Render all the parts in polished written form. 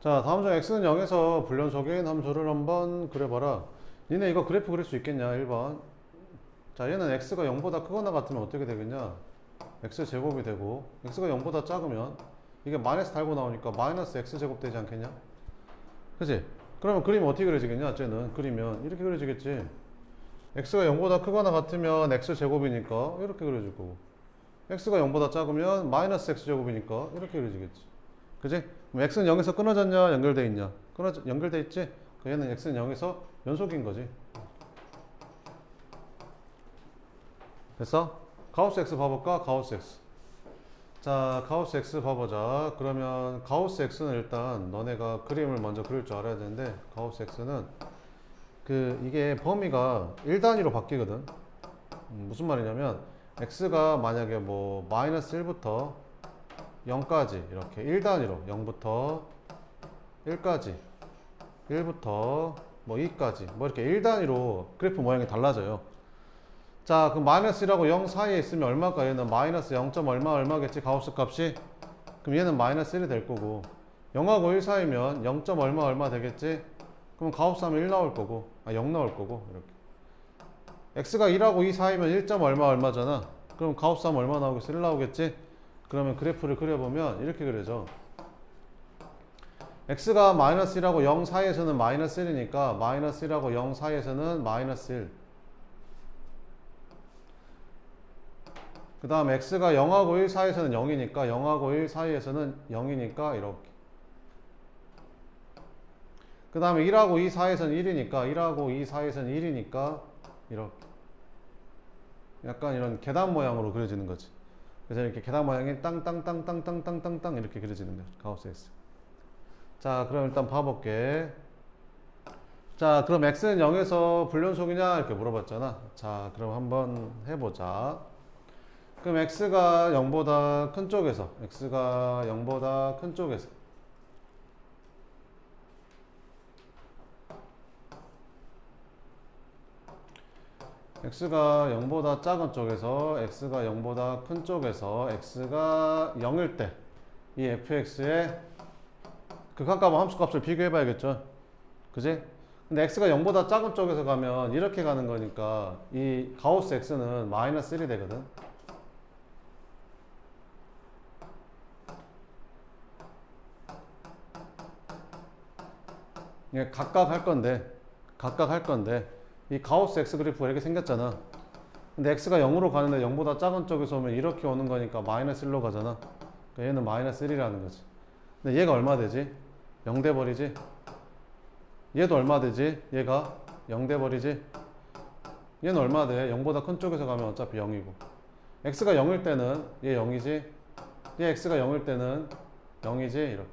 자, 다음 중 x는 0에서 불연속인 함수를 한번 그려봐라. 니네 이거 그래프 그릴 수 있겠냐? 1번. 자, 얘는 x가 0보다 크거나 같으면 어떻게 되겠냐? x 제곱이 되고 x가 0보다 작으면 이게 마이너스 달고 나오니까 마이너스 x 제곱 되지 않겠냐? 그치? 그러면 그림 어떻게 그려지겠냐? 쟤는 그리면 이렇게 그려지겠지. x가 0보다 크거나 같으면 x 제곱이니까 이렇게 그려질 거고, x가 0보다 작으면 마이너스 x 제곱이니까 이렇게 그려지겠지. 그지? 그럼 x는 0에서 끊어졌냐? 연결돼 있냐? 연결돼 있지? 그 얘는 x는 0에서 연속인 거지. 됐어? 가우스 x 봐볼까? 가우스 x. 자, 가우스 x 봐보자. 그러면 가우스 x는 일단 너네가 그림을 먼저 그릴 줄 알아야 되는데, 가우스 x는 이게 범위가 1단위로 바뀌거든. 무슨 말이냐면 x가 만약에 뭐 마이너스 1부터 0까지 이렇게 1단위로 0부터 1까지 1부터 뭐 2까지 뭐 이렇게 1단위로 그래프 모양이 달라져요. 자, 그럼 마이너스 1하고 0 사이에 있으면 얼마일까? 얘는 마이너스 0. 얼마겠지? 가우스 값이? 그럼 얘는 마이너스 1이 될 거고, 0하고 1 사이면 0. 얼마 되겠지? 그럼 가우스 하면 1 나올 거고, 0 나올 거고, 이렇게. x가 1하고 2 사이면 1. 얼마잖아. 그럼 가우스 하면 얼마 나오겠어? 1 나오겠지? 그러면 그래프를 그려보면 이렇게 그려져. x가 마이너스 1하고 0 사이에서는 마이너스 1이니까 마이너스 1하고 0 사이에서는 마이너스 1. 그 다음 x가 0하고 1 사이에서는 0이니까 0하고 1 사이에서는 0이니까 이렇게. 그 다음에 1하고 2 사이에서는 1이니까 1하고 2 사이에서는 1이니까 이렇게. 약간 이런 계단 모양으로 그려지는 거지. 그래서 이렇게 계단 모양이 땅땅땅땅땅땅땅땅 이렇게 그려지는 거야. 가우스 x. 자, 그럼 일단 봐볼게. 자, 그럼 x는 0에서 불연속이냐 이렇게 물어봤잖아. 자, 그럼 한번 해보자. 그럼 x가 0보다 큰 쪽에서 x가 0보다 큰 쪽에서 x가 0보다 작은 쪽에서 x가 0보다 큰 쪽에서 x가 0일 때 이 fx의 극한값과 함수값을 비교해 봐야겠죠. 그지? 근데 x가 0보다 작은 쪽에서 가면 이렇게 가는 거니까 이 가우스 x는 마이너스 1이 되거든. 이게 각각 할 건데 이 가우스 x 그래프가 이렇게 생겼잖아. 근데 x가 0으로 가는데 0보다 작은 쪽에서 오면 이렇게 오는 거니까 마이너스 1로 가잖아. 그러니까 얘는 마이너스 1이라는 거지. 근데 얘가 얼마 되지? 0 돼버리지? 얘도 얼마 되지? 얘가 0 돼버리지? 얘는 얼마 돼? 0보다 큰 쪽에서 가면 어차피 0이고, x가 0일 때는 얘 0이지? 얘 x가 0일 때는 0이지? 이렇게.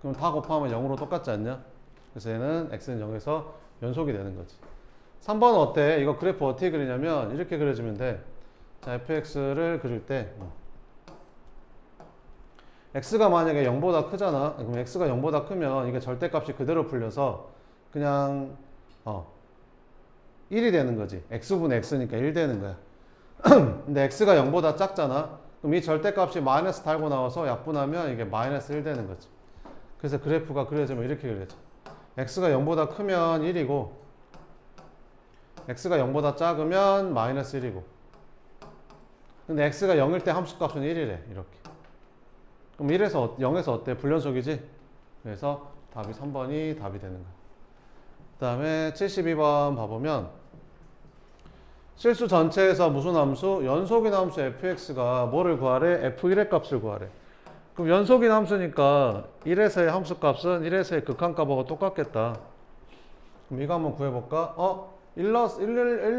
그럼 다 곱하면 0으로 똑같지 않냐? 그래서 얘는 x는 0에서 연속이 되는 거지. 3번은 어때? 이거 그래프 어떻게 그리냐면 이렇게 그려주면 돼. 자, fx를 그릴 때 x가 만약에 0보다 크잖아. 그럼 x가 0보다 크면 이게 절대값이 그대로 풀려서 그냥 1이 되는 거지. x분의 x니까 1 되는 거야. 근데 x가 0보다 작잖아. 그럼 이 절대값이 마이너스 달고 나와서 약분하면 이게 마이너스 1 되는 거지. 그래서 그래프가 그려지면 이렇게 그려져. x가 0보다 크면 1이고 x가 0보다 작으면 마이너스 1이고, 근데 x가 0일 때 함수값은 1이래. 이렇게. 그럼 0에서 어때? 불연속이지? 그래서 답이 3번이 답이 되는 거야. 그 다음에 72번 봐보면 실수 전체에서 무슨 함수? 연속인 함수 fx가 뭐를 구하래? f1의 값을 구하래. 그럼 연속인 함수니까 1에서의 함수값은 1에서의 극한값하고 똑같겠다. 그럼 이거 한번 구해볼까? 1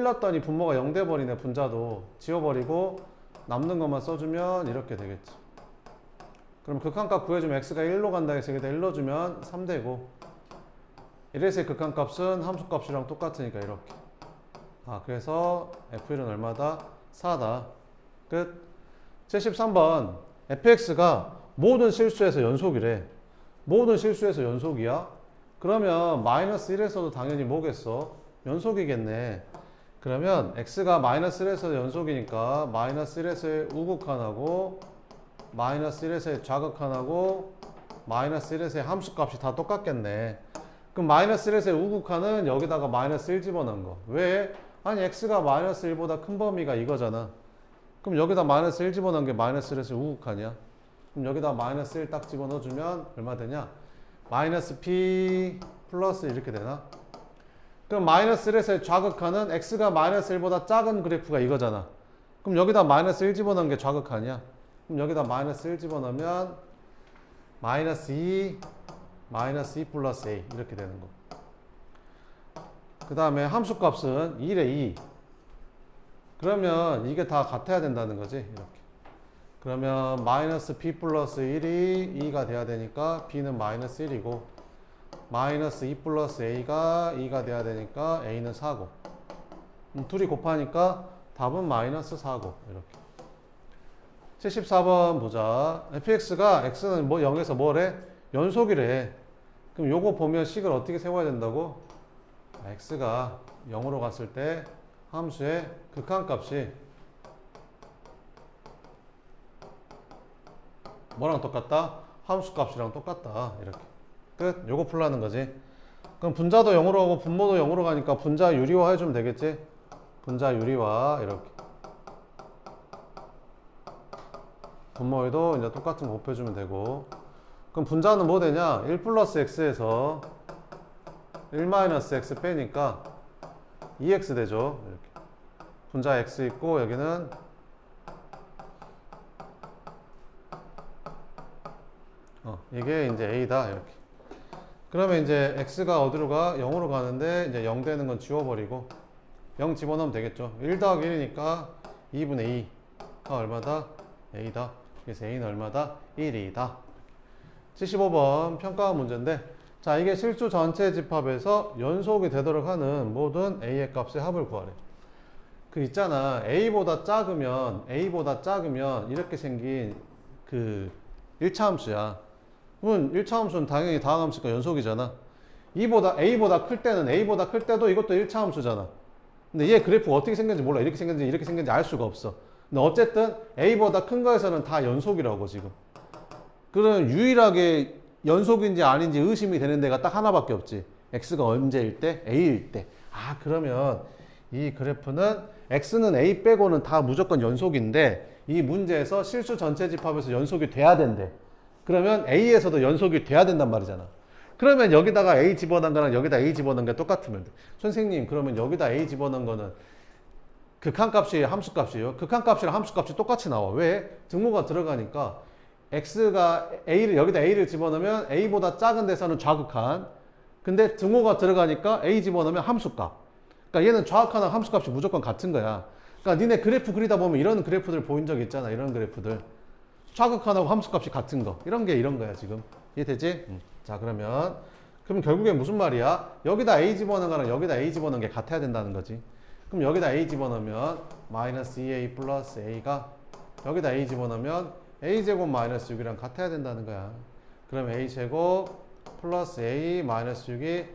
넣었더니 분모가 0 돼버리네. 분자도 지워버리고 남는 것만 써주면 이렇게 되겠지. 그럼 극한값 구해주면 x가 1로 간다 해서 여기다 1 넣어주면 3 되고, 1에서의 극한값은 함수값이랑 똑같으니까 이렇게. 그래서 f1은 얼마다? 4다. 끝. 73번. fx가 모든 실수에서 연속이래. 모든 실수에서 연속이야? 그러면 마이너스 1에서도 당연히 뭐겠어? 연속이겠네. 그러면 x가 마이너스 1에서 연속이니까 마이너스 1에서의 우극한하고 마이너스 1에서의 좌극한하고 마이너스 1에서의 함수값이 다 똑같겠네. 그럼 마이너스 1에서의 우극한은 여기다가 마이너스 1 집어넣은 거. 왜? 아니 x가 마이너스 1보다 큰 범위가 이거잖아. 그럼 여기다 마이너스 1 집어넣은 게 마이너스 1에서의 우극한이야. 그럼 여기다 마이너스 1 딱 집어넣어주면 얼마 되냐? 마이너스 p 플러스 이렇게 되나? 그럼 마이너스 1에서의 좌극한은 x가 마이너스 1보다 작은 그래프가 이거잖아. 그럼 여기다 마이너스 1 집어넣은 게 좌극한이야. 그럼 여기다 마이너스 1 집어넣으면 마이너스 2 플러스 a 이렇게 되는 거. 그 다음에 함수값은 1에 2. 그러면 이게 다 같아야 된다는 거지. 이렇게. 그러면 마이너스 b 플러스 1이 2가 돼야 되니까 b는 마이너스 1이고 마이너스 2 플러스 a가 2가 돼야 되니까 a는 4고 둘이 곱하니까 답은 마이너스 4고 이렇게. 74번 보자. fx가 x는 뭐 0에서 뭐래? 연속이래. 그럼 요거 보면 식을 어떻게 세워야 된다고? x가 0으로 갔을 때 함수의 극한값이 뭐랑 똑같다? 함수값이랑 똑같다. 이렇게. 끝. 요거 풀라는 거지. 그럼 분자도 0으로 하고 분모도 0으로 가니까 분자 유리화 해주면 되겠지? 분자 유리화 이렇게. 분모에도 이제 똑같은 거 곱해주면 되고. 그럼 분자는 뭐 되냐? 1 플러스 x에서 1 마이너스 x 빼니까 2x 되죠. 이렇게. 분자 x 있고 여기는 이게 이제 a다 이렇게. 그러면 이제 x가 어디로 가? 0으로 가는데 이제 0 되는 건 지워버리고 0 집어넣으면 되겠죠. 1 더하기 1이니까 2분의 2가 얼마다? a다. 그래서 a는 얼마다? 1이다. 75번 평가 문제인데, 자, 이게 실수 전체 집합에서 연속이 되도록 하는 모든 a의 값의 합을 구하래. 그 있잖아. a보다 작으면 이렇게 생긴 그 1차 함수야. 그러면 1차 함수는 당연히 다음 함수가 연속이잖아. a보다 클 때도 이것도 1차 함수잖아. 근데 얘 그래프가 어떻게 생겼는지 몰라. 이렇게 생겼는지 알 수가 없어. 근데 어쨌든 a보다 큰 거에서는 다 연속이라고 지금. 그럼 유일하게 연속인지 아닌지 의심이 되는 데가 딱 하나밖에 없지. x가 언제일 때? a일 때. 아, 그러면 이 그래프는 x는 a 빼고는 다 무조건 연속인데 이 문제에서 실수 전체 집합에서 연속이 돼야 된대. 그러면 a에서도 연속이 돼야 된단 말이잖아. 그러면 여기다가 a 집어넣은 거랑 여기다 a 집어넣은 게 똑같으면 돼. 선생님, 그러면 여기다 a 집어넣은 거는 극한값이에요, 함수값이에요? 극한값이랑 함수값이 똑같이 나와. 왜? 등호가 들어가니까 x가 여기다 a를 집어넣으면 a보다 작은 데서는 좌극한. 근데 등호가 들어가니까 a 집어넣으면 함수값. 그러니까 얘는 좌극한하고 함수값이 무조건 같은 거야. 그러니까 니네 그래프 그리다 보면 이런 그래프들 보인 적 있잖아. 이런 그래프들. 좌극한하고 함수값이 같은 거. 이런 게 이런 거야, 지금. 이해되지? 자, 그럼 결국에 무슨 말이야? 여기다 a 집어넣은 거랑 여기다 a 집어넣은 게 같아야 된다는 거지. 그럼 여기다 a 집어넣으면 마이너스 2a 플러스 a가 여기다 a 집어넣으면 a제곱 마이너스 6이랑 같아야 된다는 거야. 그럼 a제곱 플러스 a 마이너스 6이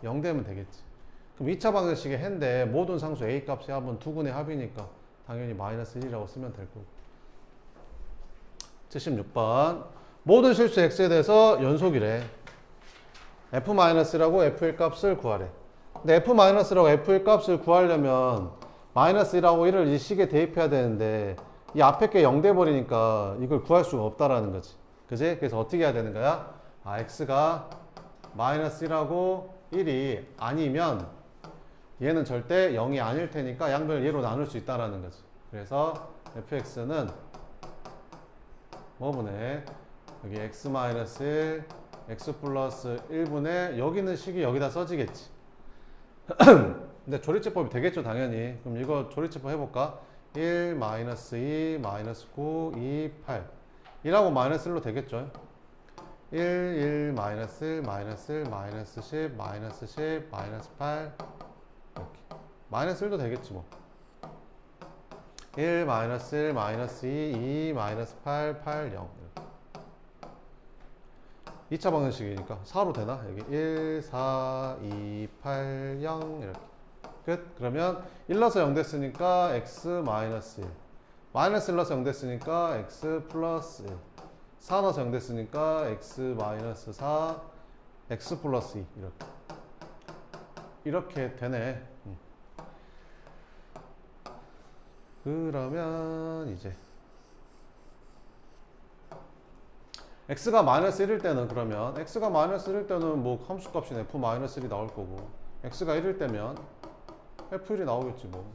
0 되면 되겠지. 그럼 2차 방정식의 해인데 모든 상수 a 값의 합은 두근의 합이니까 당연히 마이너스 1이라고 쓰면 될 거고. 76번. 모든 실수 x에 대해서 연속이래. f-라고 f1 값을 구하래. 근데 f-라고 f1 값을 구하려면 마이너스 1하고 1을 이 식에 대입해야 되는데 이 앞에 게 0 돼버리니까 이걸 구할 수가 없다라는 거지. 그지? 그래서 어떻게 해야 되는 거야? 아, x가 마이너스 1하고 1이 아니면 얘는 절대 0이 아닐 테니까 양변을 얘로 나눌 수 있다라는 거지. 그래서 fx는 뭐분의 여기 x-1 x 플러스 1분의 여기는 식이 여기다 써지겠지. 근데 조리제법이 되겠죠, 당연히. 그럼 이거 조리제법 해볼까? 1, 마이너스 2, 마이너스 9, 2, 8 1하고 마이너스 1로 되겠죠. 1, 1, 마이너스 1, 마이너스 1, 마이너스 10, 마이너스 10, 마이너스 8 이렇게. 마이너스 1도 되겠지 뭐. 1, 마이너스 1, 마이너스 2, 2, 마이너스 8, 8, 0 2차 방정식이니까 4로 되나? 여기 1, 4, 2, 8, 0 이렇게. 끝. 그러면 1 넣어서 0 됐으니까 x 마이너스 1. 마이너스 1 넣어서 0 됐으니까 x 플러스 1. 4 넣어서 0 됐으니까 x 마이너스 4 x 플러스 2 이렇게 되네. 그러면 이제 x가 마이너스 1일 때는 그러면 x가 마이너스 1일 때는 뭐 함수값이 f 마이너스 1이 나올 거고 x가 1일 때면 f1이 나오겠지 뭐.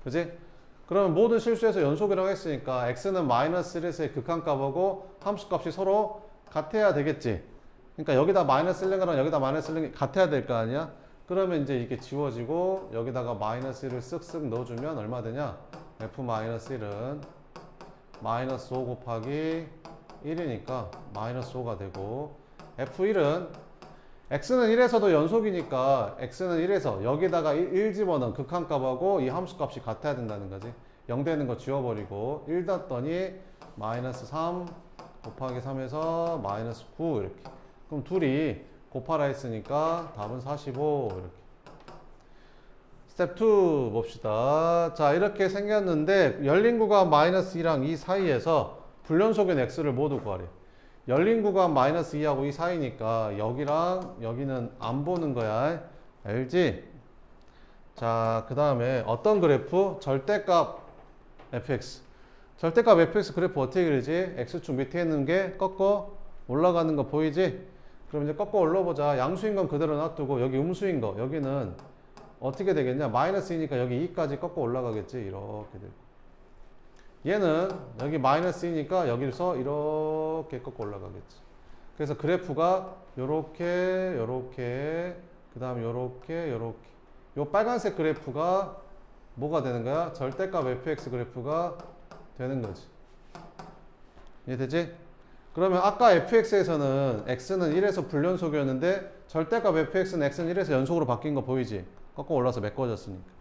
그지? 그러면 모든 실수에서 연속이라고 했으니까 x는 마이너스 1에서의 극한값하고 함수값이 서로 같아야 되겠지. 그러니까 여기다 마이너스 1는 거랑 여기다 마이너스 1는 같아야 될 거 아니야? 그러면 이제 이게 지워지고 여기다가 마이너스 1을 쓱쓱 넣어주면 얼마 되냐? f 마이너스 1은 마이너스 5 곱하기 1이니까 마이너스 5가 되고 f1은 x는 1에서도 연속이니까 x는 1에서 여기다가 1 집어넣은 극한값하고 이 함수값이 같아야 된다는 거지. 0 되는 거 지워버리고 1 닫더니 마이너스 3 곱하기 3에서 마이너스 9 이렇게. 그럼 둘이 곱하라 했으니까 답은 45 이렇게. 스텝 2 봅시다. 자, 이렇게 생겼는데 열린 구간 마이너스 2랑 2 사이에서 불연속인 x를 모두 구하래. 열린 구간 마이너스 2하고 2 사이니까 여기랑 여기는 안 보는 거야. 알지? 자, 그 다음에 어떤 그래프? 절대값 fx. 절대값 fx 그래프 어떻게 그리지? x축 밑에 있는 게 꺾어 올라가는 거 보이지? 그럼 이제 꺾어 올려보자. 양수인 건 그대로 놔두고 여기 음수인 거 여기는 어떻게 되겠냐? 마이너스이니까 여기 2까지 꺾어 올라가겠지? 이렇게 되고. 얘는 여기 마이너스 2니까 여기서 이렇게 꺾어 올라가겠지. 그래서 그래프가 요렇게 요렇게 그 다음 요렇게 요렇게 요 빨간색 그래프가 뭐가 되는 거야? 절대값 fx 그래프가 되는 거지. 이해되지? 그러면 아까 fx에서는 x는 1에서 불연속이었는데 절대값 fx는 x는 1에서 연속으로 바뀐 거 보이지? 꺾어 올라서 메꿔졌으니까.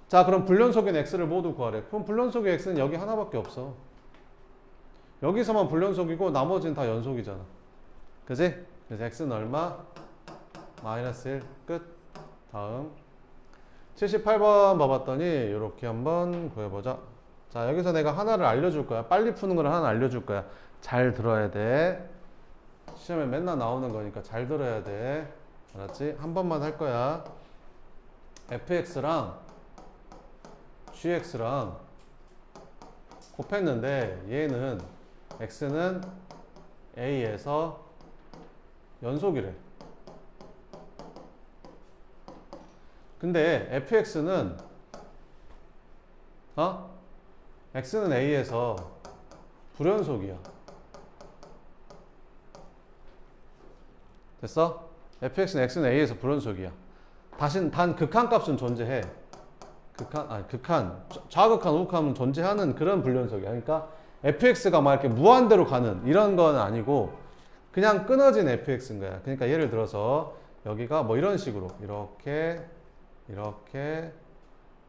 자, 그럼 불연속인 x를 모두 구하래. 그럼 불연속의 x는 여기 하나밖에 없어. 여기서만 불연속이고 나머지는 다 연속이잖아. 그지? 그래서 x는 얼마? 마이너스 1. 끝. 다음 78번 봐봤더니 이렇게 한번 구해보자. 자, 여기서 내가 하나를 알려줄 거야. 빨리 푸는 걸 하나 알려줄 거야. 잘 들어야 돼. 시험에 맨날 나오는 거니까 잘 들어야 돼. 알았지? 한 번만 할 거야. fx랑 gx랑 곱했는데 얘는 x는 a에서 연속이래. 근데 fx는 x는 a에서 불연속이야. 됐어? fx는 x는 a에서 불연속이야. 단 극한값은 존재해. 좌극한, 우극한은 존재하는 그런 불연속이야. 그러니까 fx가 막 이렇게 무한대로 가는 이런 건 아니고 그냥 끊어진 fx인 거야. 그러니까 예를 들어서 여기가 뭐 이런 식으로 이렇게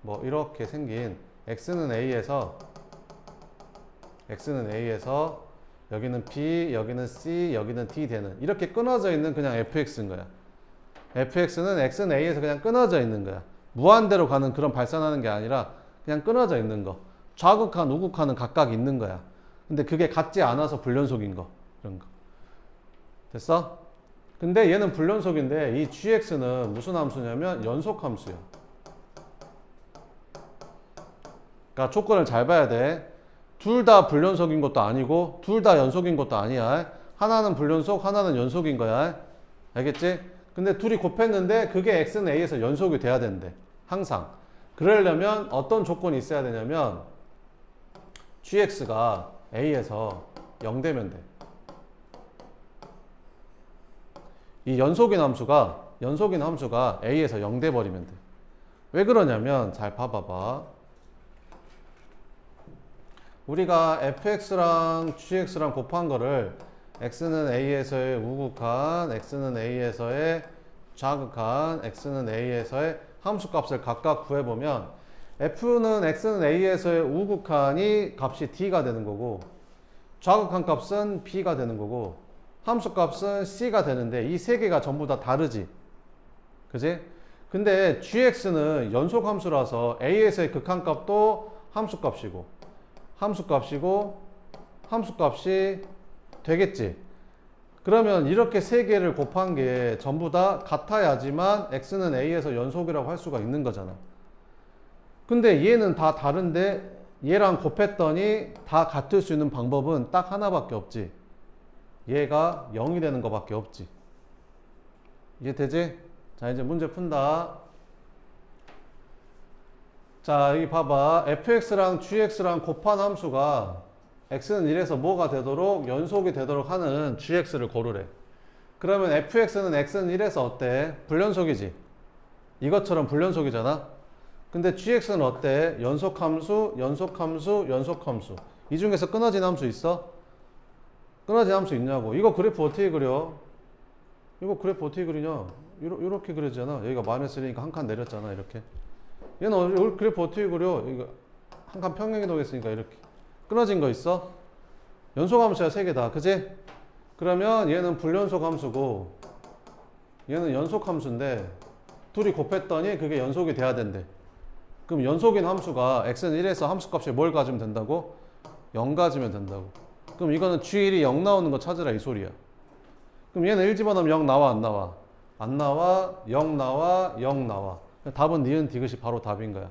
뭐 이렇게 생긴 x는 a에서 여기는 b, 여기는 c, 여기는 d 되는 이렇게 끊어져 있는 그냥 fx인 거야. fx는 x는 a에서 그냥 끊어져 있는 거야. 무한대로 가는 그런 발산하는 게 아니라 그냥 끊어져 있는 거. 좌극한, 우극한은 각각 있는 거야. 근데 그게 같지 않아서 불연속인 거. 이런 거. 됐어? 근데 얘는 불연속인데 이 gx는 무슨 함수냐면 연속 함수야. 그러니까 조건을 잘 봐야 돼. 둘 다 불연속인 것도 아니고 둘 다 연속인 것도 아니야. 하나는 불연속, 하나는 연속인 거야. 알겠지? 근데 둘이 곱했는데 그게 x는 a에서 연속이 돼야 된대. 항상. 그러려면 어떤 조건이 있어야 되냐면 gx가 a에서 0 되면 돼. 이 연속인 함수가 a에서 0 돼 버리면 돼. 왜 그러냐면 잘 봐봐봐. 우리가 fx랑 gx랑 곱한 거를 x는 a에서의 우극한, x는 a에서의 좌극한, x는 a에서의 함수값을 각각 구해보면 f는 x는 a에서의 우극한이 값이 d가 되는 거고 좌극한 값은 b가 되는 거고 함수값은 c가 되는데 이 세 개가 전부 다 다르지. 그지? 근데 gx는 연속함수라서 a에서의 극한값도 함수값이고 함수값이 되겠지. 그러면 이렇게 세 개를 곱한 게 전부 다 같아야지만 x는 a에서 연속이라고 할 수가 있는 거잖아. 근데 얘는 다 다른데 얘랑 곱했더니 다 같을 수 있는 방법은 딱 하나밖에 없지. 얘가 0이 되는 거밖에 없지. 이해되지? 자, 이제 문제 푼다. 자, 여기 봐봐. fx랑 gx랑 곱한 함수가 x는 1에서 뭐가 되도록 연속이 되도록 하는 gx를 고르래. 그러면 fx는 x는 1에서 어때? 불연속이지. 이것처럼 불연속이잖아. 근데 gx는 어때? 연속함수, 연속함수, 연속함수. 이 중에서 끊어진 함수 있어? 끊어진 함수 있냐고. 이거 그래프 어떻게 그려? 이거 그래프 어떻게 그리냐? 이렇게 그려지잖아. 여기가 마이너스 1이니까 한 칸 내렸잖아. 이렇게. 얘는 그래프 어떻게 그려? 이거 한 칸 평행이 도겠으니까 이렇게. 끊어진 거 있어? 연속함수야, 세 개 다. 그지? 그러면 얘는 불연속 함수고 얘는 연속 함수인데 둘이 곱했더니 그게 연속이 돼야 된대. 그럼 연속인 함수가 x는 1에서 함수값이 뭘 가지면 된다고? 0 가지면 된다고. 그럼 이거는 g1이 0 나오는 거 찾으라 이 소리야. 그럼 얘는 1 집어넣으면 0 나와 안 나와? 안 나와, 0 나와, 0 나와. 답은 니은 디귿이 바로 답인 거야.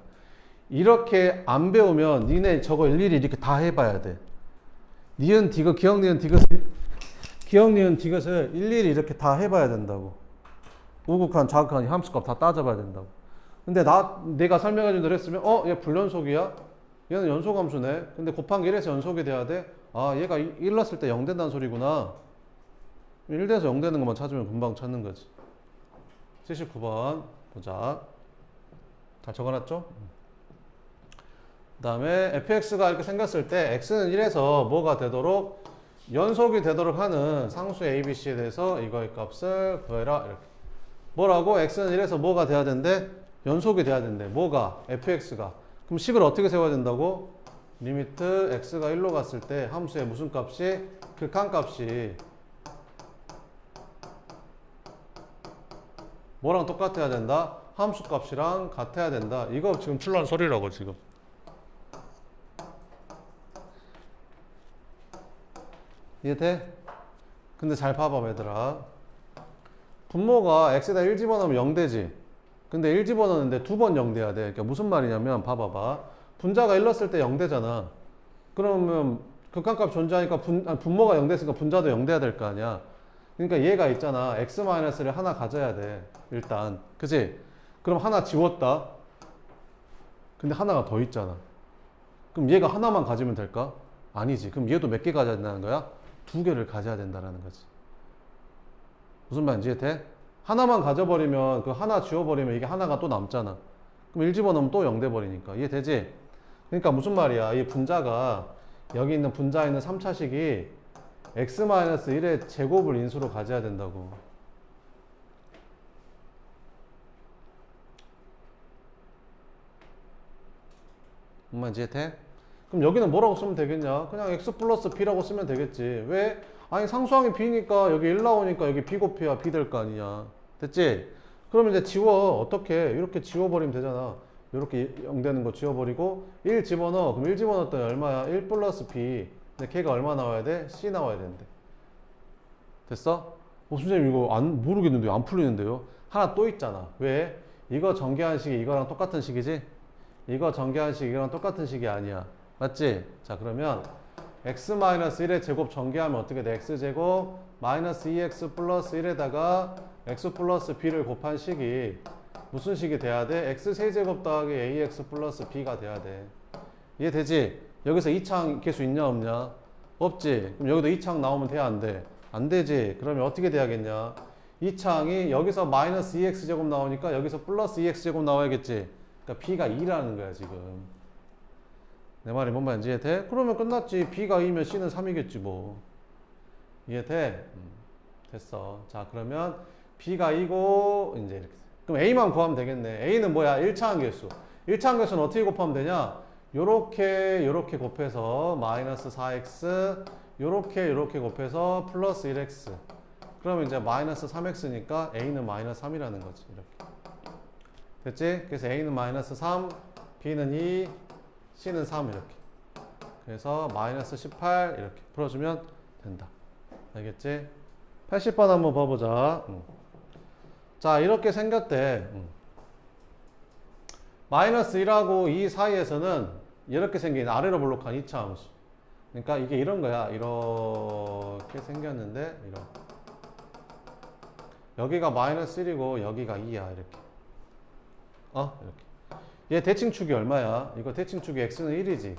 이렇게 안 배우면 니네 저거 일일이 이렇게 다 해봐야 돼. 니은 디귿, 기억 니은 디귿을 일일이 이렇게 다 해봐야 된다고. 우극한, 좌극한 함수값 다 따져봐야 된다고. 근데 내가 설명해준 대로 했으면 얘 불연속이야? 얘는 연속함수네. 근데 곱한 게 1에서 연속이 돼야 돼? 아, 얘가 1 넣었을 때 0 된다는 소리구나. 1 돼서 0 되는 것만 찾으면 금방 찾는 거지. 79번 보자. 잘 적어놨죠? 그 다음에 fx가 이렇게 생겼을 때 x는 1에서 뭐가 되도록 연속이 되도록 하는 상수 abc에 대해서 이거의 값을 구해라. 이렇게. 뭐라고? x는 1에서 뭐가 돼야 된대? 연속이 돼야 된대. 뭐가? fx가. 그럼 식을 어떻게 세워야 된다고? 리미트 x가 1로 갔을 때 함수의 무슨 값이? 극한값이 뭐랑 똑같아야 된다? 함수값이랑 같아야 된다. 이거 지금 출란 소리라고 지금. 이해돼? 근데 잘 봐봐 얘들아. 분모가 x에다 1 집어넣으면 0 되지. 근데 1 집어넣는데 2번 0 돼야 돼. 그러니까 무슨 말이냐면 봐봐봐. 분자가 1 넣었을 때 0 되잖아. 그러면 극한값 존재하니까 분모가 0 됐으니까 분자도 0 돼야 될 거 아니야. 그러니까 얘가 있잖아. x-를 하나 가져야 돼. 일단. 그치? 그럼 하나 지웠다. 근데 하나가 더 있잖아. 그럼 얘가 하나만 가지면 될까? 아니지. 그럼 얘도 몇 개 가져야 된다는 거야? 2개를 가져야 된다는 거지. 무슨 말인지 이해돼? 하나만 가져버리면 그 하나 지워버리면 이게 하나가 또 남잖아. 그럼 1 집어넣으면 또 0 돼버리니까. 이해되지? 그러니까 무슨 말이야? 이 분자가 여기 있는 분자에 있는 3차식이 x-1의 제곱을 인수로 가져야 된다고. 무슨 말인지 이해돼? 그럼 여기는 뭐라고 쓰면 되겠냐? 그냥 x 플러스 b라고 쓰면 되겠지. 왜? 아니 상수항이 b니까 여기 1 나오니까 여기 b 곱해야 b 될 거 아니냐. 됐지? 그러면 이제 지워. 어떻게? 이렇게 지워버리면 되잖아. 이렇게 0 되는 거 지워버리고 1 집어넣어. 그럼 1 집어넣었더니 얼마야? 1 플러스 b. 근데 걔가 얼마 나와야 돼? c 나와야 된대. 됐어? 선생님 이거 모르겠는데요. 안 풀리는데요. 하나 또 있잖아. 왜? 이거 전개한 식이 이거랑 똑같은 식이지? 이거 전개한 식이 이거랑 똑같은 식이 아니야. 맞지? 자 그러면 x-1의 제곱 전개하면 어떻게 돼? x제곱 마이너스 2x 플러스 1에다가 x 플러스 b를 곱한 식이 무슨 식이 돼야 돼? x세제곱 더하기 ax 플러스 b가 돼야 돼. 이해되지? 여기서 2창 계수 있냐 없냐? 없지? 그럼 여기도 2창 나오면 돼? 안 돼? 안 되지? 그러면 어떻게 돼야겠냐? 2창이 여기서 마이너스 2x제곱 나오니까 여기서 플러스 2x제곱 나와야겠지? 그러니까 b가 2라는 거야 지금. 내 말이 뭔 말인지 이해돼? 그러면 끝났지. b가 2면 c는 3이겠지 뭐. 이해돼? 됐어. 자 그러면 b가 2고 이제 이렇게. 그럼 a만 구하면 되겠네. a는 뭐야? 1차항 개수. 1차항 개수는 어떻게 곱하면 되냐? 요렇게 곱해서 마이너스 4x 요렇게 곱해서 플러스 1x. 그러면 이제 마이너스 3x니까 a는 마이너스 3이라는 거지. 이렇게. 됐지? 그래서 a는 마이너스 3, b는 2, c는 3 이렇게. 그래서 마이너스 18 이렇게 풀어주면 된다. 알겠지? 80번 한번 봐보자. 자, 이렇게 생겼대. 마이너스 1하고 2 사이에서는 이렇게 생긴 아래로 볼록한 2차 함수. 그러니까 이게 이런 거야. 이렇게 생겼는데 이런. 여기가 마이너스 1이고 여기가 2야. 이렇게. 이렇게. 얘 대칭축이 얼마야? 이거 대칭축이 x는 1이지.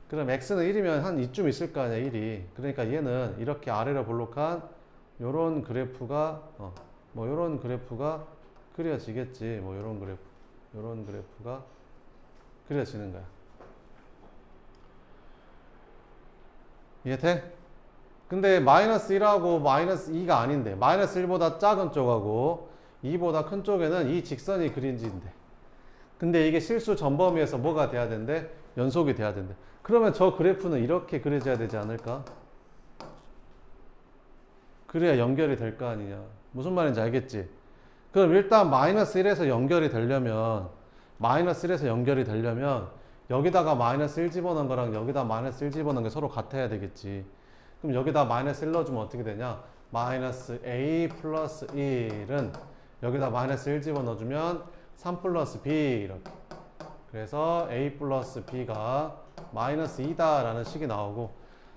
그럼 x는 1이면 한 이쯤 있을 거 아니야, 1이. 그러니까 얘는 이렇게 아래로 볼록한 요런 그래프가 뭐 요런 그래프가 그려지겠지. 뭐 요런 그래프가 그려지는 거야. 이해돼? 근데 마이너스 1하고 마이너스 2가 아닌데 마이너스 1보다 작은 쪽하고 2보다 큰 쪽에는 이 직선이 그려진대. 근데 이게 실수 전범위에서 뭐가 돼야 된대? 연속이 돼야 된대. 그러면 저 그래프는 이렇게 그려져야 되지 않을까? 그래야 연결이 될 거 아니냐. 무슨 말인지 알겠지? 그럼 일단 마이너스 1에서 연결이 되려면 여기다가 마이너스 1 집어넣은 거랑 여기다 마이너스 1 집어넣은 게 서로 같아야 되겠지. 그럼 여기다 마이너스 1 넣어주면 어떻게 되냐? 마이너스 a 플러스 1은 여기다 마이너스 1 집어넣어주면 3 플러스 b 이렇게. 그래서 a 플러스 b가 마이너스 2다 라는 식이 나오고,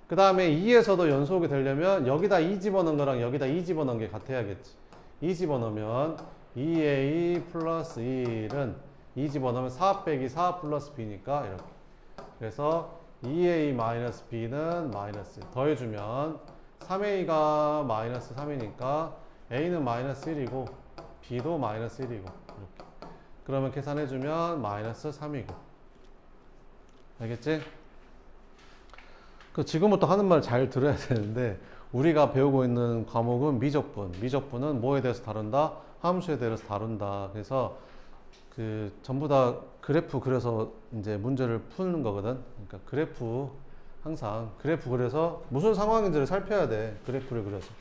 그 다음에 2에서도 연속이 되려면 여기다 2 집어넣은 거랑 여기다 2 집어넣은 게 같아야겠지. 2 집어넣으면 2a 플러스 1은 2 집어넣으면 4 빼기 4 플러스 b니까 이렇게. 그래서 2a 마이너스 b는 마이너스 1 더해주면 3a가 마이너스 3이니까 a는 마이너스 1이고 b도 마이너스 1이고 이렇게. 그러면 계산해주면 마이너스 3이고. 알겠지? 지금부터 하는 말 잘 들어야 되는데, 우리가 배우고 있는 과목은 미적분. 미적분은 뭐에 대해서 다룬다? 함수에 대해서 다룬다. 그래서 전부 다 그래프 그려서 이제 문제를 푸는 거거든. 그러니까 항상 그래프 그려서 무슨 상황인지를 살펴야 돼. 그래프를 그려서.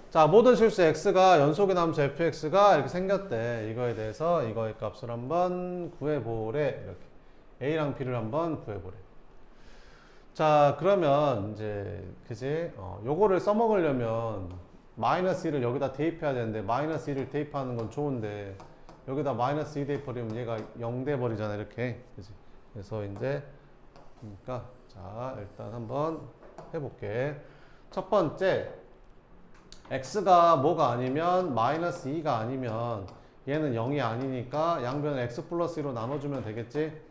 자, 모든 실수 x가 연속인 함수 fx가 이렇게 생겼대. 이거에 대해서 이거의 값을 한번 구해보래. 이렇게. a랑 b를 한번 구해보래. 자, 그러면 이제 그지? 요거를 써먹으려면 마이너스 1을 여기다 대입해야 되는데 마이너스 1을 대입하는 건 좋은데 여기다 마이너스 2 대입버리면 얘가 0 돼버리잖아. 이렇게. 그지? 그래서 이제 그러니까 자, 일단 한번 해볼게. 첫 번째, x가 뭐가 아니면 마이너스 2가 아니면 얘는 0이 아니니까 양변을 x 플러스 2로 나눠주면 되겠지?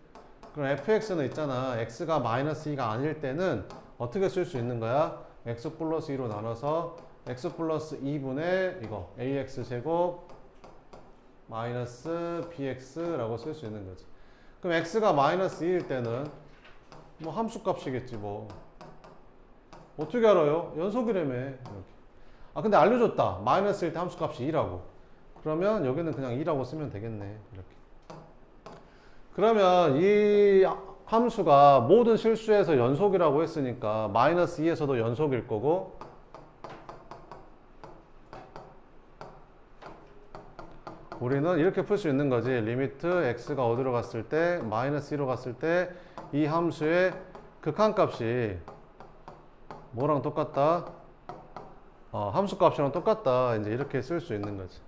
그럼 fx는 있잖아. x가 마이너스 2가 아닐 때는 어떻게 쓸 수 있는 거야? x 플러스 2로 나눠서 x 플러스 2분의 이거 ax 제곱 마이너스 bx라고 쓸 수 있는 거지. 그럼 x가 마이너스 2일 때는 뭐 함수 값이겠지 뭐. 어떻게 알아요? 연속이라며. 이렇게. 근데 알려줬다. 마이너스 1때 함수 값이 2라고. 그러면 여기는 그냥 2라고 쓰면 되겠네. 이렇게. 그러면 이 함수가 모든 실수에서 연속이라고 했으니까 마이너스 2에서도 연속일 거고, 우리는 이렇게 풀 수 있는 거지. 리미트 x가 어디로 갔을 때 마이너스 2로 갔을 때 이 함수의 극한값이 뭐랑 똑같다? 함수값이랑 똑같다. 이제 이렇게 쓸 수 있는 거지.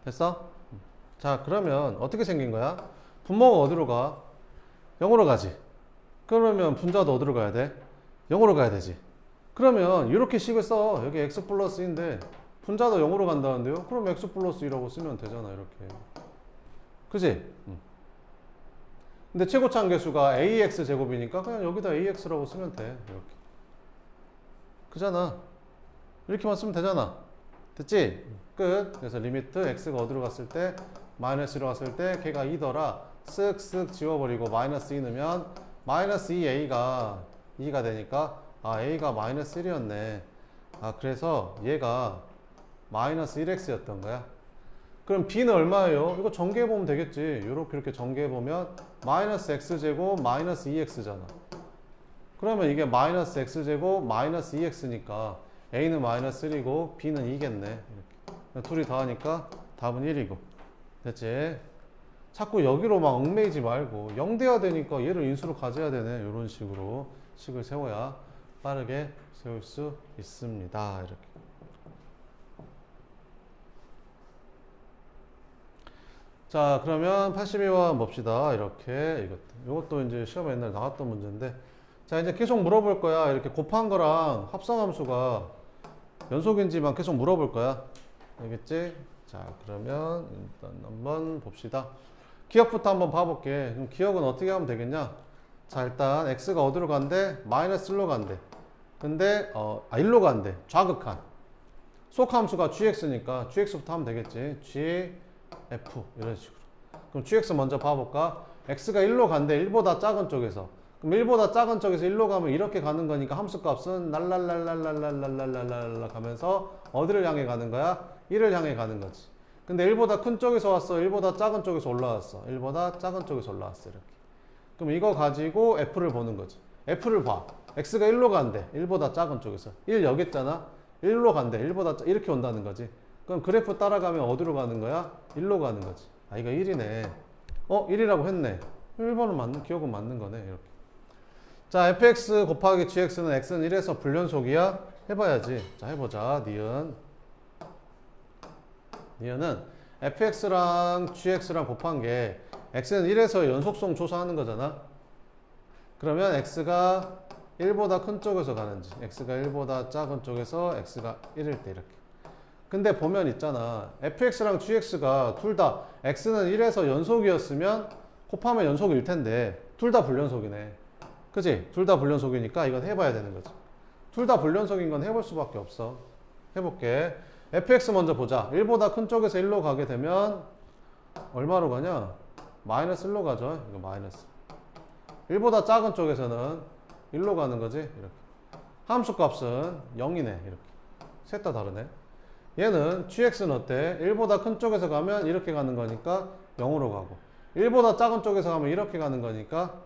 됐어? 자, 그러면 어떻게 생긴 거야? 분모가 어디로 가? 0으로 가지. 그러면 분자도 어디로 가야 돼? 0으로 가야 되지. 그러면 이렇게 식을 써. 여기 x 플러스 2인데 분자도 0으로 간다는데요? 그럼 x 플러스 2라고 쓰면 되잖아. 이렇게. 그지? 근데 최고차항 계수가 ax 제곱이니까 그냥 여기다 ax라고 쓰면 돼. 이렇게. 그잖아. 이렇게만 쓰면 되잖아. 됐지? 끝. 그래서 리미트 x가 어디로 갔을 때 마이너스 1로 갔을 때 걔가 2더라. 쓱쓱 지워버리고 마이너스 2 넣으면 마이너스 2a가 2가 되니까 a가 마이너스 1이었네. 그래서 얘가 마이너스 1x였던 거야. 그럼 b는 얼마예요? 이거 전개해보면 되겠지. 이렇게 전개해보면 마이너스 x제곱 마이너스 2x잖아. 그러면 이게 마이너스 x제곱 마이너스 2x니까 a는 마이너스 1이고 b는 2겠네. 이렇게. 둘이 더하니까 답은 1이고. 됐지? 자꾸 여기로 막 얽매이지 말고 0 돼야 되니까 얘를 인수로 가져야 되네. 이런 식으로 식을 세워야 빠르게 세울 수 있습니다. 이렇게. 자, 그러면 82번 봅시다. 이렇게 이것도 이제 시험에 옛날에 나왔던 문제인데, 자, 이제 계속 물어볼 거야. 이렇게 곱한 거랑 합성함수가 연속인지만 계속 물어볼 거야. 알겠지? 자, 그러면 일단 한번 봅시다. 기억부터 한번 봐볼게. 그럼 기억은 어떻게 하면 되겠냐? 자, 일단 x가 어디로 간대? 마이너스 1로 간대. 근데 1로 간대. 좌극한. 속함수가 gx니까 gx부터 하면 되겠지. gf 이런 식으로. 그럼 gx 먼저 봐볼까? x가 1로 간대. 1보다 작은 쪽에서. 그럼 1보다 작은 쪽에서 1로 가면 이렇게 가는 거니까 함수 값은 날랄랄랄랄랄랄랄랄랄 가면서 어디를 향해 가는 거야? 1을 향해 가는 거지. 근데 1보다 큰 쪽에서 왔어. 1보다 작은 쪽에서 올라왔어. 1보다 작은 쪽에서 올라왔어. 이렇게. 그럼 이거 가지고 f를 보는 거지. f를 봐. x가 1로 간대. 1보다 작은 쪽에서. 1 여기 있잖아. 1로 간대. 1보다 이렇게 온다는 거지. 그럼 그래프 따라가면 어디로 가는 거야? 1로 가는 거지. 아, 이거 1이네. 1이라고 했네. 1번은 기억은 맞는 거네. 이렇게. 자, fx 곱하기 gx는 x는 1에서 불연속이야? 해봐야지. 자, 해보자. 니은은 fx랑 gx랑 곱한 게 x는 1에서 연속성 조사하는 거잖아. 그러면 x가 1보다 큰 쪽에서 가는지, x가 1보다 작은 쪽에서 x가 1일 때 이렇게. 근데 보면 있잖아. fx랑 gx가 둘 다 x는 1에서 연속이었으면 곱하면 연속일 텐데 둘 다 불연속이네. 그치? 둘 다 불연속이니까 이건 해봐야 되는 거지. 둘 다 불연속인 건 해볼 수밖에 없어. 해볼게. fx 먼저 보자. 1보다 큰 쪽에서 1로 가게 되면 얼마로 가냐? 마이너스 1로 가죠. 이거 마이너스. 1보다 작은 쪽에서는 1로 가는 거지. 이렇게. 함수 값은 0이네. 이렇게. 셋 다 다르네. 얘는 gx는 어때? 1보다 큰 쪽에서 가면 이렇게 가는 거니까 0으로 가고, 1보다 작은 쪽에서 가면 이렇게 가는 거니까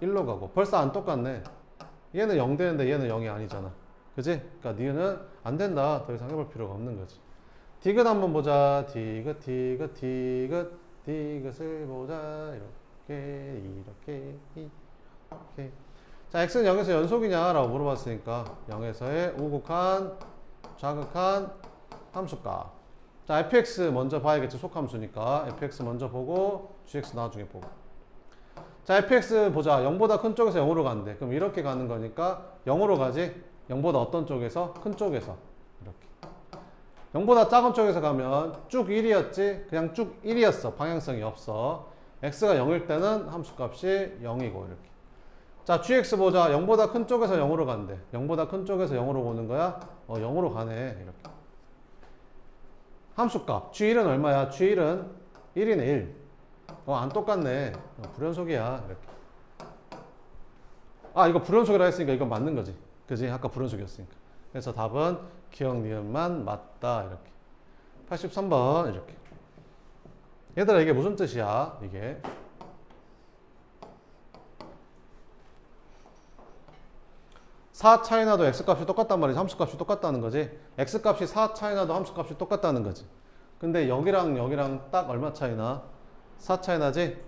1로 가고. 벌써 안 똑같네. 얘는 0 되는데 얘는 0이 아니잖아. 그지? 그러니까 니은은 안 된다. 더 이상 해볼 필요가 없는 거지. 디귿 한번 보자. 디귿을 보자. 이렇게. 자, x는 0에서 연속이냐? 라고 물어봤으니까 0에서의 우극한, 좌극한 함수값. 자, fx 먼저 봐야겠지. 속함수니까 fx 먼저 보고 gx 나중에 보고. 자, fx 보자. 0보다 큰 쪽에서 0으로 간대. 그럼 이렇게 가는 거니까 0으로 가지. 0보다 어떤 쪽에서? 큰 쪽에서. 이렇게. 0보다 작은 쪽에서 가면 쭉 1이었지? 그냥 쭉 1이었어. 방향성이 없어. x가 0일 때는 함수값이 0이고 이렇게. 자, gx 보자. 0보다 큰 쪽에서 0으로 간대. 0보다 큰 쪽에서 0으로 오는 거야? 0으로 가네. 이렇게. 함수값. g1은 얼마야? g1은 1이네. 1. 안 똑같네. 불연속이야. 이렇게. 아, 이거 불연속이라 했으니까 이건 맞는 거지. 그지? 아까 불연속이었으니까. 그래서 답은 기억 니은만 맞다. 이렇게. 83번 이렇게. 얘들아, 이게 무슨 뜻이야? 이게 4 차이나도 x값이 똑같단 말이지. 함수값이 똑같다는 거지. x값이 4 차이나도 함수값이 똑같다는 거지. 근데 여기랑 여기랑 딱 얼마 차이나? 4 차이나지?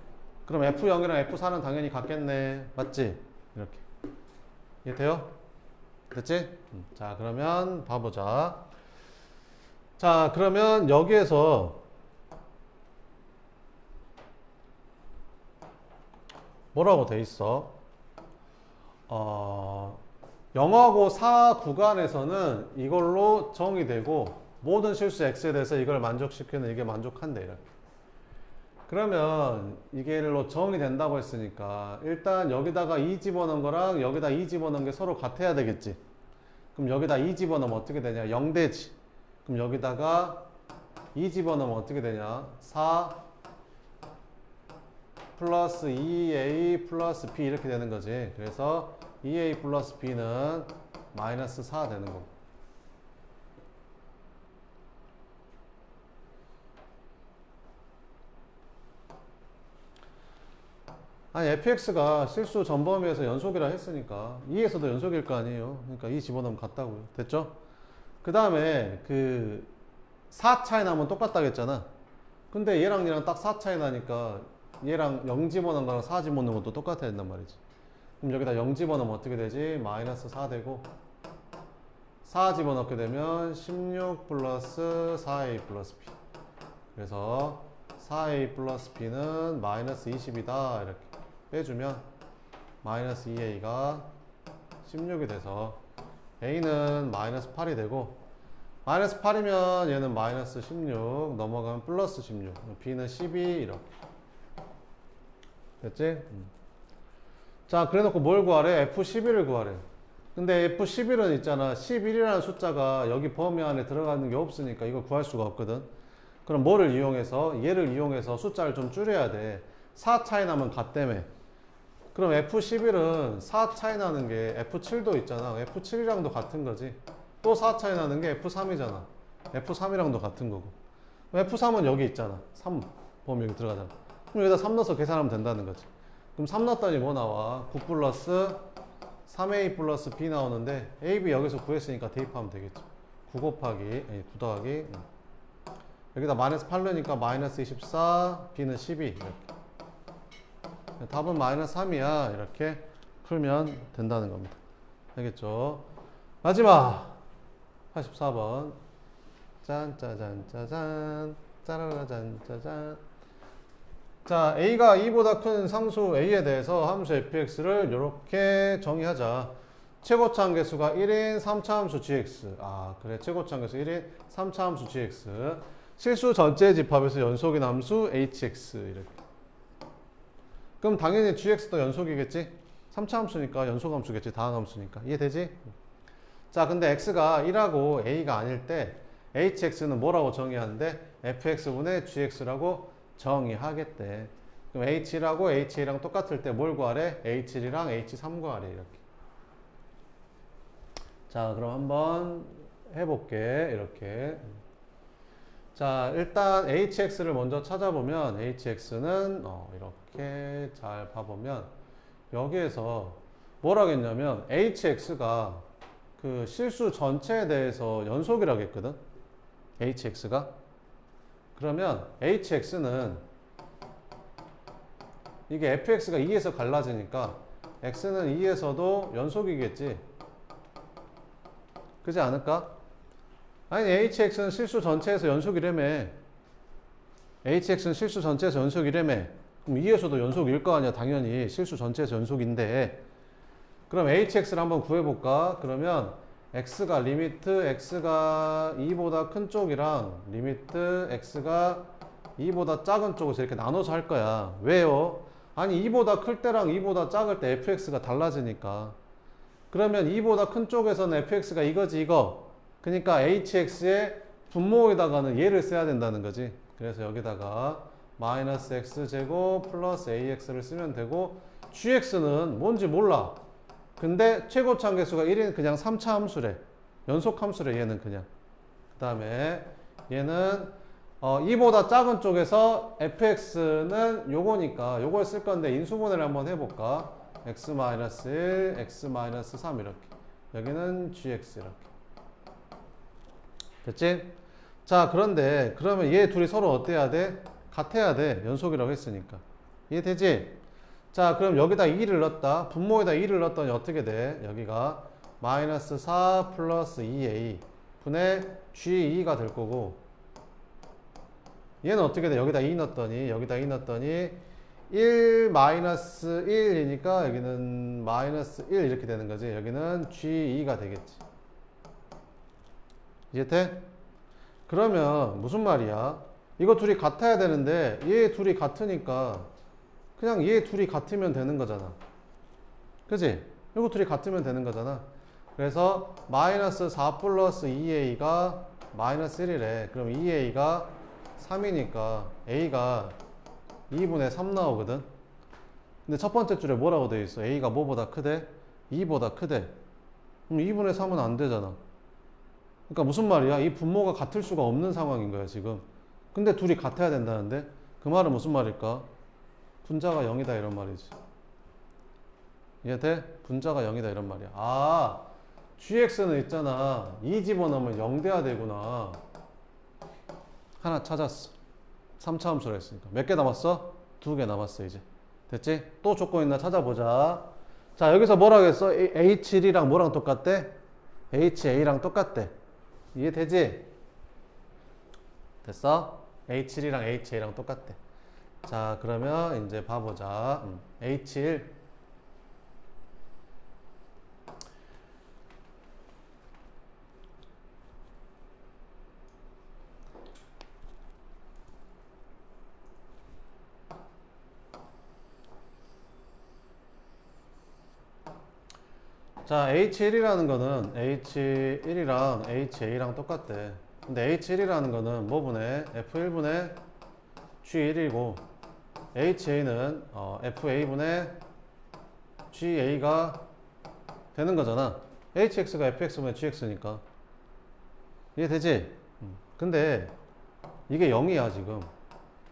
그럼 f0이랑 f4는 당연히 같겠네. 맞지? 이렇게. 이해돼요? 됐지? 자, 그러면 봐보자. 자, 그러면 여기에서 뭐라고 돼 있어? 0하고 4 구간에서는 이걸로 정의되고 모든 실수 x에 대해서 이걸 만족시키는 이게 만족한대. 이렇게. 그러면 이게로 정의된다고 했으니까 일단 여기다가 2 집어넣은 거랑 여기다 2 집어넣은 게 서로 같아야 되겠지. 그럼 여기다 2 집어넣으면 어떻게 되냐? 0 되지. 그럼 여기다가 2 집어넣으면 어떻게 되냐? 4 플러스 2a 플러스 b 이렇게 되는 거지. 그래서 2a 플러스 b는 마이너스 4 되는 거고. 아니, fx가 실수 전범위에서 연속이라 했으니까 2에서도 연속일 거 아니에요. 그러니까 2 집어넣으면 같다고요. 됐죠? 그 다음에 그 4 차이 나면 똑같다고 했잖아. 근데 얘랑 딱 4 차이 나니까 얘랑 0 집어넣은 거랑 4 집어넣는 것도 똑같아야 된단 말이지. 그럼 여기다 0 집어넣으면 어떻게 되지? 마이너스 4 되고 4 집어넣게 되면 16 플러스 4a 플러스 b. 그래서 4a 플러스 b는 마이너스 20이다 이렇게 빼주면 마이너스 2a가 16이 돼서 a는 마이너스 8이 되고 마이너스 8이면 얘는 마이너스 16 넘어가면 플러스 16 b는 12 이렇게 됐지? 자 그래놓고 뭘 구하래? F11을 구하래. 근데 F11은 있잖아 11이라는 숫자가 여기 범위 안에 들어가는 게 없으니까 이거 구할 수가 없거든. 그럼 뭐를 이용해서? 얘를 이용해서 숫자를 좀 줄여야 돼. 4 차이 나면 같다며. 그럼 F11은 4 차이 나는 게 F7도 있잖아. F7이랑도 같은 거지. 또 4 차이 나는 게 F3이잖아. F3이랑도 같은 거고. F3은 여기 있잖아. 3 범위 여기 들어가잖아. 그럼 여기다 3 넣어서 계산하면 된다는 거지. 그럼 3 넣었더니 뭐 나와? 9 플러스 3a 플러스 b 나오는데 a, b 여기서 구했으니까 대입하면 되겠죠. 9 곱하기, 아니 9 더하기 여기다 마이너스 8 넣으니까 마이너스 24, b는 12 이렇게. 답은 마이너스 3이야 이렇게 풀면 된다는 겁니다. 알겠죠? 마지막 84번 짠짜잔 짜잔 짜라라 짠짜잔. 자 a가 2보다 큰 상수 a에 대해서 함수 fx를 이렇게 정의하자. 최고차 함계수가 1인 3차 함수 gx. 아 그래 최고차 함계수 1인 3차 함수 gx. 실수 전체 집합에서 연속인 함수 hx 이렇게. 그럼 당연히 gx도 연속이겠지? 3차 함수니까 연속 함수겠지. 다항 함수니까. 이해되지? 자 근데 x가 1하고 a가 아닐 때 hx는 뭐라고 정의하는데 fx분의 gx라고 정의하겠대. 그럼 h1하고 h2랑 똑같을 때 뭘 구하래? h1이랑 h3 구하래 이렇게. 자 그럼 한번 해볼게 이렇게. 자 일단 hx를 먼저 찾아보면 hx는 이렇게 잘 봐보면 여기에서 뭐라겠냐면 hx가 그 실수 전체에 대해서 연속이라고 했거든. hx가 그러면 hx는 이게 fx가 2에서 갈라지니까 x는 2에서도 연속이겠지. 그지 않을까? 아니 hx는 실수 전체에서 연속이라며. hx는 실수 전체에서 연속이라며. 그럼 2에서도 연속일 거 아니야. 당연히 실수 전체에서 연속인데. 그럼 hx를 한번 구해볼까? 그러면 x가 리미트 x가 2보다 큰 쪽이랑 리미트 x가 2보다 작은 쪽에서 이렇게 나눠서 할 거야. 왜요? 아니 2보다 클 때랑 2보다 작을 때 fx가 달라지니까. 그러면 2보다 큰 쪽에서는 fx가 이거지 이거. 그러니까 hx의 분모에다가는 얘를 써야 된다는 거지. 그래서 여기다가 마이너스 x제곱 플러스 ax를 쓰면 되고 gx는 뭔지 몰라. 근데 최고차 함계수가 1인 그냥 3차 함수래. 연속 함수래 얘는 그냥. 그 다음에 얘는 2보다 작은 쪽에서 fx는 요거니까 요걸 쓸 건데 인수분해를 한번 해볼까. x-1, x-3 이렇게. 여기는 gx 이렇게. 됐지? 자 그런데 그러면 얘 둘이 서로 어때야 돼? 같아야 돼. 연속이라고 했으니까. 이해되지? 자 그럼 여기다 2를 넣었다. 분모에다 2를 넣었더니 어떻게 돼? 여기가 마이너스 4 플러스 2a 분의 g2가 될 거고 얘는 어떻게 돼? 여기다 2 넣었더니 1 마이너스 1이니까 여기는 마이너스 1 이렇게 되는 거지. 여기는 g2가 되겠지. 이해돼? 그러면 무슨 말이야? 이거 둘이 같아야 되는데 얘 둘이 같으니까 그냥 얘 둘이 같으면 되는 거잖아. 그지? 이거 둘이 같으면 되는 거잖아. 그래서 마이너스 4 플러스 2a가 마이너스 1이래. 그럼 2a가 3이니까 a가 2분의 3 나오거든. 근데 첫 번째 줄에 뭐라고 되어 있어? a가 뭐보다 크대? 2보다 크대. 그럼 2분의 3은 안 되잖아. 그러니까 무슨 말이야? 이 분모가 같을 수가 없는 상황인 거야 지금. 근데 둘이 같아야 된다는데 그 말은 무슨 말일까? 분자가 0이다 이런 말이지. 이해돼? 분자가 0이다 이런 말이야. 아 gx는 있잖아 2 집어넣으면 0 돼야 되구나. 하나 찾았어. 3차 함수라 했으니까. 몇 개 남았어? 2개 남았어, 이제. 됐지? 또 조건 있나 찾아보자. 자, 여기서 뭐라고 했어? H1이랑 뭐랑 똑같대? HA랑 똑같대. 이해되지? 됐어? H1이랑 HA랑 똑같대. 자, 그러면 이제 봐보자. H1. 자, H1이라는 거는 H1이랑 HA랑 똑같대. 근데 H1이라는 거는 뭐 분의 F1분의 G1이고 HA는 FA분의 GA가 되는 거잖아. HX가 FX분의 GX니까. 이해되지? 근데 이게 0이야 지금.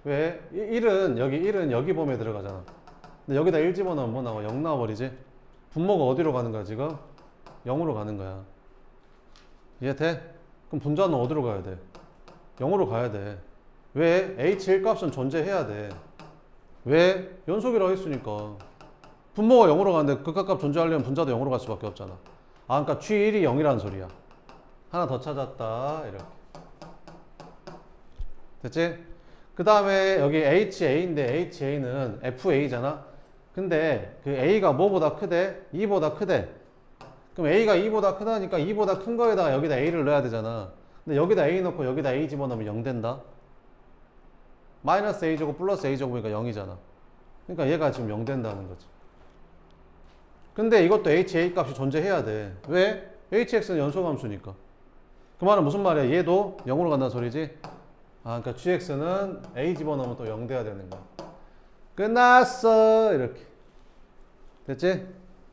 왜? 1은 여기 범위에 들어가잖아. 근데 여기다 1 집어넣으면 뭐 나와? 0 나와버리지? 분모가 어디로 가는 거야 지금? 0으로 가는 거야. 이해돼? 그럼 분자는 어디로 가야 돼? 0으로 가야 돼. 왜? H1 값은 존재해야 돼. 왜? 연속이라고 했으니까. 분모가 0으로 가는데 극각값 존재하려면 분자도 0으로 갈 수밖에 없잖아. 아, 그러니까 G1이 0이라는 소리야. 하나 더 찾았다. 이렇게. 됐지? 그 다음에 여기 HA인데 HA는 FA잖아. 근데 그 A가 뭐보다 크대? 2보다 크대. 그럼 A가 2보다 크다니까 2보다 큰 거에다가 여기다 A를 넣어야 되잖아. 근데 여기다 A 넣고 여기다 A 집어넣으면 0 된다. 마이너스 A제곱 플러스 A제곱이니까 0이잖아. 그러니까 얘가 지금 0 된다는 거지. 근데 이것도 HA 값이 존재해야 돼. 왜? HX는 연소함수니까. 그 말은 무슨 말이야? 얘도 0으로 간다는 소리지? 아, 그러니까 GX는 A 집어넣으면 또 0 돼야 되는 거야. 끝났어. 이렇게. 됐지?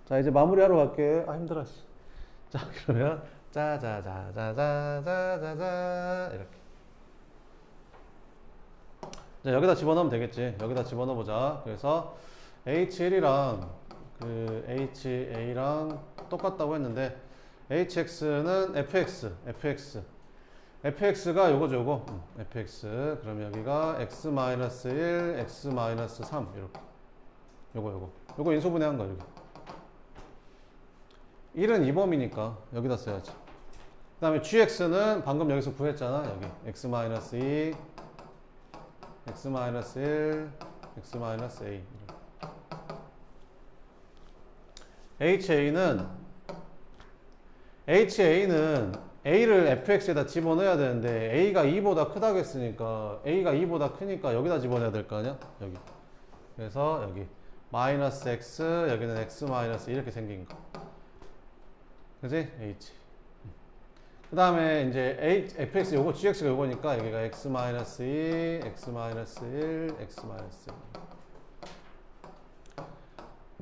자, 이제 마무리하러 갈게. 아, 힘들어. 자, 그러면 짜자자자자자자자 이렇게. 자, 여기다 집어넣으면 되겠지. 여기다 집어넣어보자. 그래서 H1이랑 그 HA랑 똑같다고 했는데 HX는 FX가 요거죠, 요거. FX. 그럼 여기가 X-1, X-3 이렇게. 요거 인수분해한 거야, 여기. 1은 2범위니까 여기다 써야지. 그 다음에 GX는 방금 여기서 구했잖아, 여기. X-2, X-1, X-A. HA는 A를 FX에다 집어넣어야 되는데 A가 2보다 크다고 했으니까 A가 2보다 크니까 여기다 집어넣어야 될 거 아니야? 여기. 그래서 여기 마이너스 X, 여기는 X 마이너스 이렇게 생긴 거. 그지? H. 그 다음에 이제 FX 요거 GX가 요거니까 여기가 X 마이너스 2, X 마이너스 1, X 마이너스 1.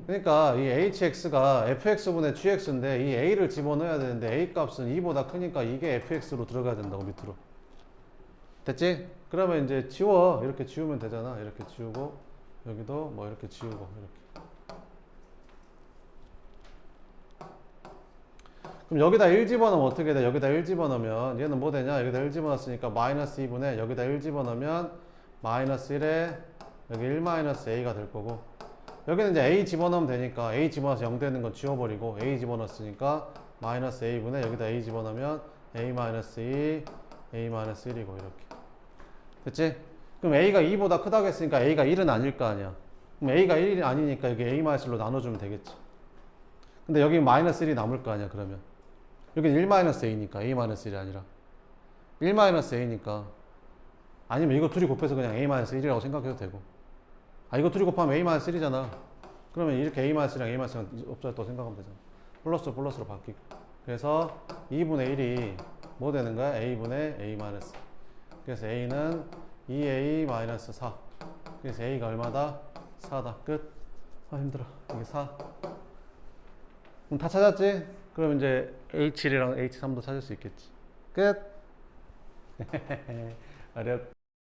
그러니까 이 HX가 FX분의 GX인데 이 A를 집어넣어야 되는데 A 값은 2보다 크니까 이게 FX로 들어가야 된다고 밑으로. 됐지? 그러면 이제 지워. 이렇게 지우면 되잖아. 이렇게 지우고 여기도 뭐 이렇게 지우고 이렇게. 그럼 여기다 1 집어넣으면 어떻게 돼? 여기다 1 집어넣으면 얘는 뭐 되냐? 여기다 1 집어넣었으니까 마이너스 2분의 여기다 1 집어넣으면 마이너스 1에 여기 1 마이너스 A가 될 거고 여기는 이제 A 집어넣으면 되니까 A 집어넣어서 0 되는 건 지워버리고 A 집어넣었으니까 마이너스 A분의 여기다 A 집어넣으면 A 마이너스 2, A 마이너스 1이고 이렇게. 됐지? 그럼 A가 2보다 크다고 했으니까 A가 1은 아닐 거 아니야. 그럼 A가 1이 아니니까 여기 A 마이너스 1로 나눠주면 되겠지. 근데 여기 마이너스 1이 남을 거 아니야 그러면. 여기는 1 마이너스 A니까 A 마이너스 1이 아니라 1 마이너스 A니까 아니면 이거 둘이 곱해서 그냥 A 마이너스 1이라고 생각해도 되고 아 이거 둘이 곱하면 A-1이잖아. 그러면 이렇게 A-1이랑 A-1 없어졌다고 생각하면 되잖아. 플러스로 바뀌고. 그래서 2분의 1이 뭐 되는 거야? A분의 A-. 그래서 A는 2A-4. 그래서 A가 얼마다? 4다. 끝. 아 힘들어. 이게 4. 그럼 다 찾았지? 그럼 이제 H1이랑 H3도 찾을 수 있겠지. 끝. 어렵